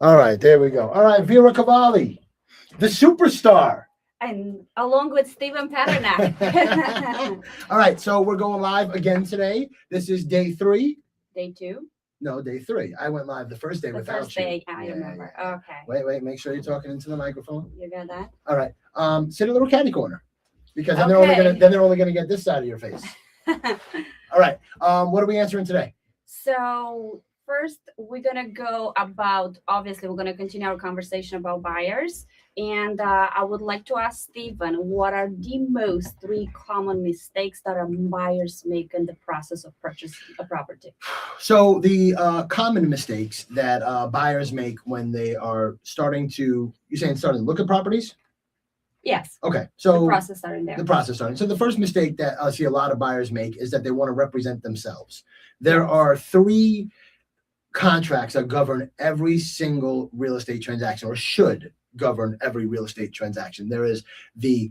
All right, there we go. All right, Vera Cavalli, the superstar. And along with Stephen Paternak. All right, so we're going live again today. This is day 3. Day 2? No, day 3. I went live the first day The without first day, you. I remember. Yeah. Okay. Wait, make sure you're talking into the microphone. You got that? All right. Sit a little catty corner, because then they're only gonna get this side of your face. All right. What are we answering today? So first, we're gonna go about. Obviously, we're gonna continue our conversation about buyers, and I would like to ask Stephen, what are the most 3 common mistakes that our buyers make in the process of purchasing a property? So the common mistakes that buyers make when they are starting to look at properties. Yes. Okay. So the process starting there. The process starting. So the first mistake that I see a lot of buyers make is that they want to represent themselves. There are 3 contracts that govern every single real estate transaction, or should govern every real estate transaction. There is the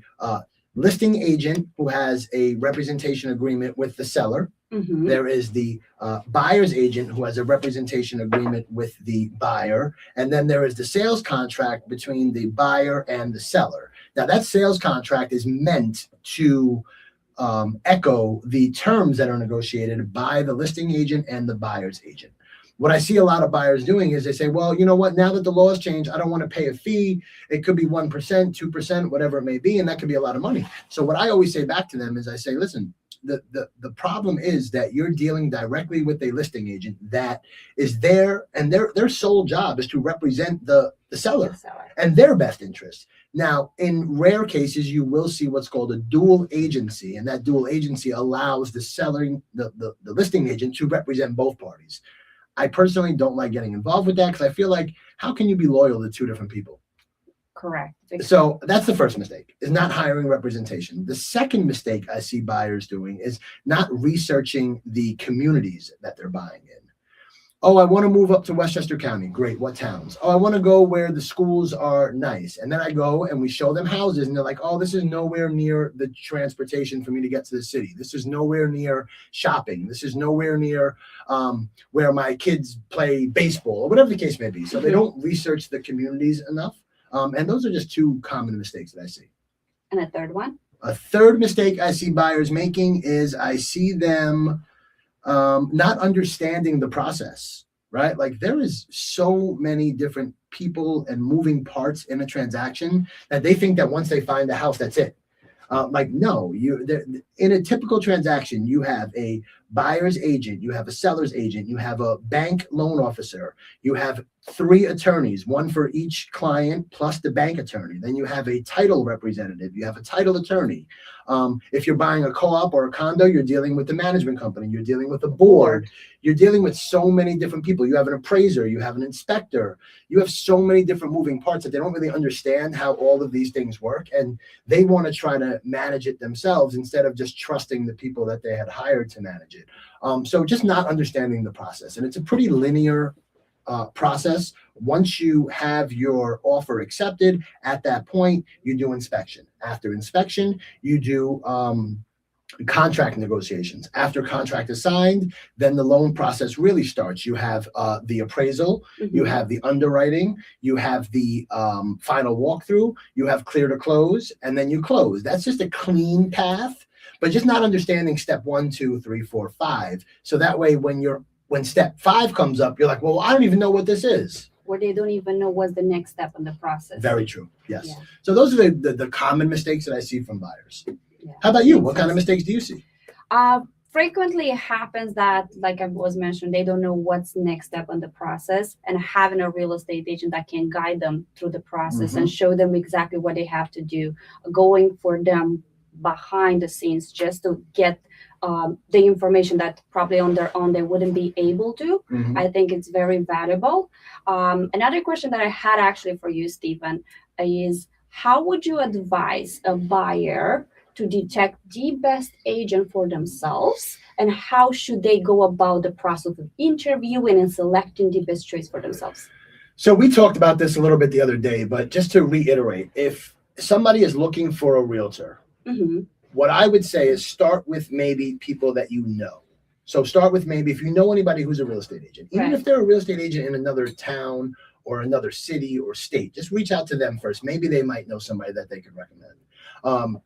listing agent, who has a representation agreement with the seller. Mm-hmm. There is the buyer's agent, who has a representation agreement with the buyer. And then there is the sales contract between the buyer and the seller. Now, that sales contract is meant to echo the terms that are negotiated by the listing agent and the buyer's agent. What I see a lot of buyers doing is they say, well, you know what, now that the laws changed, I don't want to pay a fee. It could be 1%, 2%, whatever it may be, and that could be a lot of money. So what I always say back to them is I say, listen, the problem is that you're dealing directly with a listing agent that is there, and their sole job is to represent the seller and their best interest. Now, in rare cases, you will see what's called a dual agency, and that dual agency allows the listing agent to represent both parties. I personally don't like getting involved with that, because I feel like, how can you be loyal to 2 different people? Correct. So that's the first mistake, is not hiring representation. The second mistake I see buyers doing is not researching the communities that they're buying in. Oh, I want to move up to Westchester County. Great. What towns? Oh, I want to go where the schools are nice. And then I go and we show them houses, and they're like, oh, this is nowhere near the transportation for me to get to the city. This is nowhere near shopping. This is nowhere near where my kids play baseball, or whatever the case may be. So they don't research the communities enough. And those are just 2 common mistakes that I see. And a third one? A third mistake I see buyers making is I see them not understanding the process, right? Like, there is so many different people and moving parts in a transaction that they think that once they find the house, that's it. No, in a typical transaction, you have a buyer's agent, you have a seller's agent, you have a bank loan officer, you have 3 attorneys, 1 for each client plus the bank attorney. Then you have a title representative, you have a title attorney. If you're buying a co-op or a condo, you're dealing with the management company, you're dealing with the board, you're dealing with so many different people. You have an appraiser, you have an inspector, you have so many different moving parts that they don't really understand how all of these things work. And they want to try to manage it themselves instead of just trusting the people that they had hired to manage it. So just not understanding the process. And it's a pretty linear process. Once you have your offer accepted, at that point, you do inspection. After inspection, you do contract negotiations. After contract is signed, then the loan process really starts. You have the appraisal, you have the underwriting, you have the final walkthrough, you have clear to close, and then you close. That's just a clean path, but just not understanding step 1, 2, 3, 4, 5. So that way, when step 5 comes up, you're like, well, I don't even know what this is. Or they don't even know what's the next step in the process. Very true. Yes. Yeah. So those are the common mistakes that I see from buyers. Yeah. How about you? What kind of mistakes do you see? Frequently it happens that, like I was mentioned, they don't know what's next step in the process, and having a real estate agent that can guide them through the process and show them exactly what they have to do, going for them behind the scenes just to get the information that probably on their own they wouldn't be able to. I think it's very valuable. Another question that I had actually for you, Stephen, is how would you advise a buyer to detect the best agent for themselves, and how should they go about the process of interviewing and selecting the best choice for themselves? So we talked about this a little bit the other day, but just to reiterate, if somebody is looking for a realtor, what I would say is start with maybe people that you know. So start with maybe if you know anybody who's a real estate agent, even if they're a real estate agent in another town or another city or state, just reach out to them first. Maybe they might know somebody that they could recommend.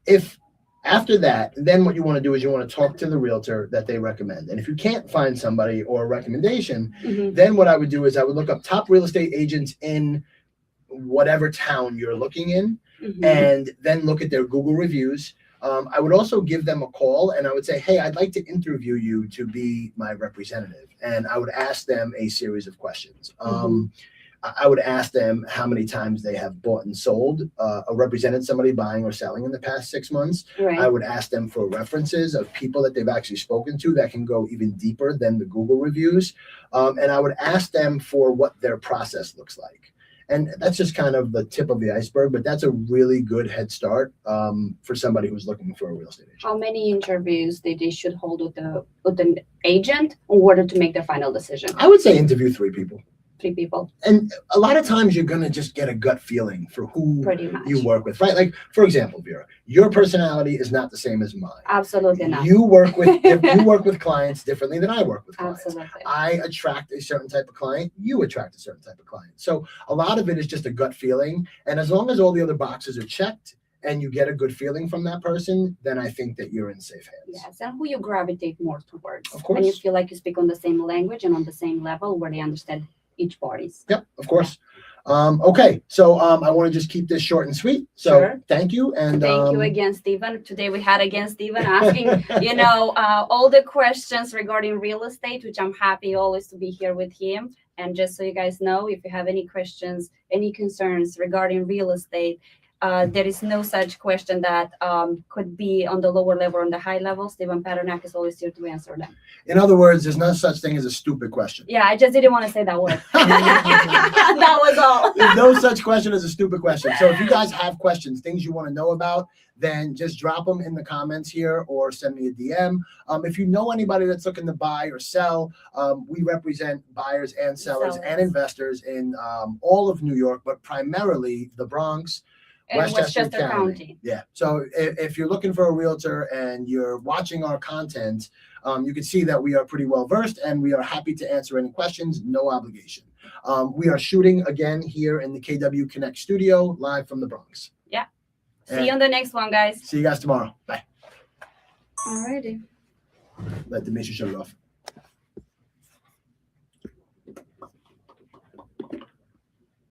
If after that, then what you want to do is you want to talk to the realtor that they recommend. And if you can't find somebody or a recommendation, then what I would do is I would look up top real estate agents in whatever town you're looking in, and then look at their Google reviews. I would also give them a call and I would say, hey, I'd like to interview you to be my representative. And I would ask them a series of questions. I would ask them how many times they have bought and sold or represented somebody buying or selling in the past 6 months. Right. I would ask them for references of people that they've actually spoken to that can go even deeper than the Google reviews. And I would ask them for what their process looks like. And that's just kind of the tip of the iceberg, but that's a really good head start for somebody who's looking for a real estate agent. How many interviews they should hold with an agent in order to make their final decision? I would say interview 3 people. 3 people. And a lot of times you're going to just get a gut feeling for who Pretty much. you work with, right? Like, for example, Vera, your personality is not the same as mine. Absolutely not. You work with clients differently than I work with clients. Absolutely. I attract a certain type of client. You attract a certain type of client. So a lot of it is just a gut feeling. And as long as all the other boxes are checked and you get a good feeling from that person, then I think that you're in safe hands. Yes, and who you gravitate more towards. Of course. And you feel like you speak on the same language and on the same level where they understand each parties. Yep, of course. Okay, so I want to just keep this short and sweet. So Sure. Thank you. And Thank you again, Stephen. Today we had again Stephen asking, all the questions regarding real estate, which I'm happy always to be here with him. And just so you guys know, if you have any questions, any concerns regarding real estate, there is no such question that could be on the lower level or on the high level. Stephen Paternak is always here to answer them. In other words, there's no such thing as a stupid question. Yeah, I just didn't want to say that word. That was all. There's no such question as a stupid question. So if you guys have questions, things you want to know about, then just drop them in the comments here or send me a DM. If you know anybody that's looking to buy or sell, we represent buyers and sellers and investors in all of New York, but primarily the Bronx, And Westchester County. Yeah. So if you're looking for a realtor and you're watching our content, you can see that we are pretty well versed and we are happy to answer any questions, no obligation. We are shooting again here in the KW Connect studio live from the Bronx. Yeah. See you on the next one, guys. See you guys tomorrow. Bye. Alrighty. Let Demetri shut it off.